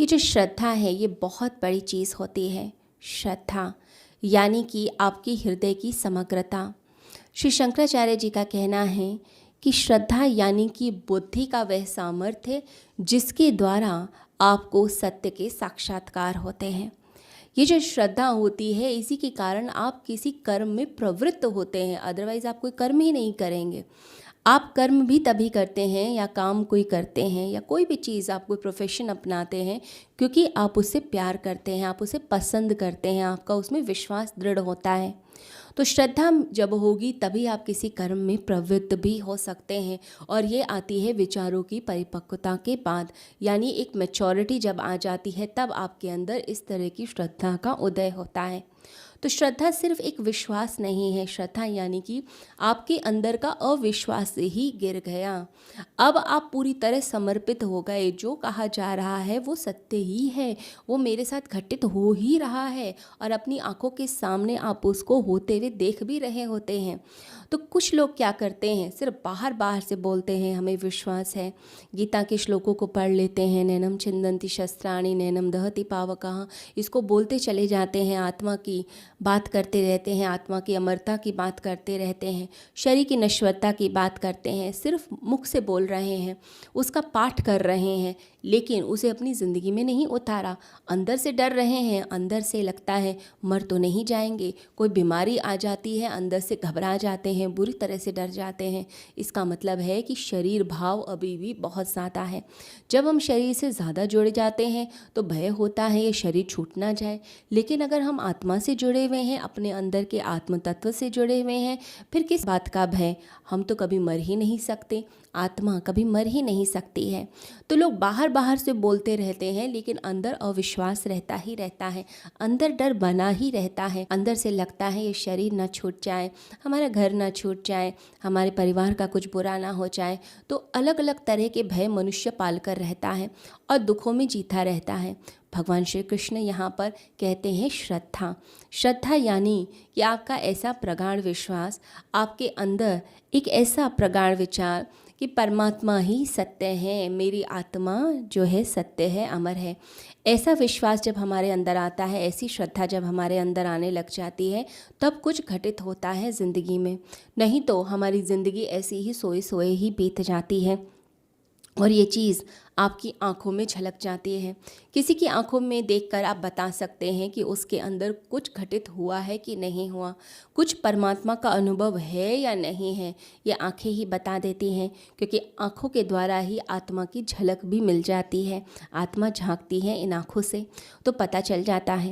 ये जो श्रद्धा है ये बहुत बड़ी चीज़ होती है। श्रद्धा यानी कि आपकी हृदय की समग्रता। श्री शंकराचार्य जी का कहना है कि श्रद्धा यानी कि बुद्धि का वह सामर्थ्य जिसके द्वारा आपको सत्य के साक्षात्कार होते हैं। ये जो श्रद्धा होती है इसी के कारण आप किसी कर्म में प्रवृत्त होते हैं, अदरवाइज़ आप कोई कर्म ही नहीं करेंगे। आप कर्म भी तभी करते हैं या काम कोई करते हैं या कोई भी चीज़ आप कोई प्रोफेशन अपनाते हैं क्योंकि आप उससे प्यार करते हैं, आप उसे पसंद करते हैं, आपका उसमें विश्वास दृढ़ होता है। तो श्रद्धा जब होगी तभी आप किसी कर्म में प्रवृत्त भी हो सकते हैं और ये आती है विचारों की परिपक्वता के बाद, यानी एक मैच्योरिटी जब आ जाती है तब आपके अंदर इस तरह की श्रद्धा का उदय होता है। तो श्रद्धा सिर्फ एक विश्वास नहीं है, श्रद्धा यानी कि आपके अंदर का अविश्वास ही गिर गया। अब आप पूरी तरह समर्पित हो गए, जो कहा जा रहा है वो सत्य ही है, वो मेरे साथ घटित हो ही रहा है और अपनी आंखों के सामने आप उसको होते हुए देख भी रहे होते हैं। तो कुछ लोग क्या करते हैं, सिर्फ बाहर बाहर से बोलते हैं हमें विश्वास है, गीता के श्लोकों को पढ़ लेते हैं, नैनम छिन्दन्ति शस्त्राणि नैनम दहति पावकः, इसको बोलते चले जाते हैं, आत्मा की बात करते रहते हैं, आत्मा की अमरता की बात करते रहते हैं, शरीर की नश्वरता की बात करते हैं, सिर्फ मुख से बोल रहे हैं, उसका पाठ कर रहे हैं, लेकिन उसे अपनी ज़िंदगी में नहीं उतारा। अंदर से डर रहे हैं, अंदर से लगता है मर तो नहीं जाएंगे, कोई बीमारी आ जाती है अंदर से घबरा जाते हैं, बुरी तरह से डर जाते हैं। इसका मतलब है कि शरीर भाव अभी भी बहुत ज़्यादा है। जब हम शरीर से ज़्यादा जुड़ जाते हैं तो भय होता है ये शरीर छूट ना जाए, लेकिन अगर हम आत्मा से जुड़े हुए हैं, अपने अंदर के आत्म तत्व से जुड़े हुए हैं, फिर किस बात का भय। हम तो कभी मर ही नहीं सकते, आत्मा कभी मर ही नहीं सकती है। तो लोग बाहर बाहर से बोलते रहते हैं लेकिन अंदर अविश्वास रहता ही रहता है, अंदर डर बना ही रहता है, अंदर से लगता है ये शरीर ना छूट जाए, हमारा घर ना छूट जाए, हमारे परिवार का कुछ बुरा ना हो जाए। तो अलग अलग तरह के भय मनुष्य पाल कर रहता है और दुखों में जीता रहता है। भगवान श्री कृष्ण यहाँ पर कहते हैं श्रद्धा। श्रद्धा यानी कि आपका ऐसा प्रगाढ़ विश्वास, आपके अंदर एक ऐसा प्रगाढ़ विचार कि परमात्मा ही सत्य है, मेरी आत्मा जो है सत्य है, अमर है। ऐसा विश्वास जब हमारे अंदर आता है, ऐसी श्रद्धा जब हमारे अंदर आने लग जाती है, तब कुछ घटित होता है ज़िंदगी में। नहीं तो हमारी ज़िंदगी ऐसी ही सोए सोए ही बीत जाती है और ये चीज़ आपकी आंखों में झलक जाती है। किसी की आंखों में देखकर आप बता सकते हैं कि उसके अंदर कुछ घटित हुआ है कि नहीं हुआ, कुछ परमात्मा का अनुभव है या नहीं है। ये आंखें ही बता देती हैं, क्योंकि आंखों के द्वारा ही आत्मा की झलक भी मिल जाती है। आत्मा झांकती है इन आंखों से तो पता चल जाता है।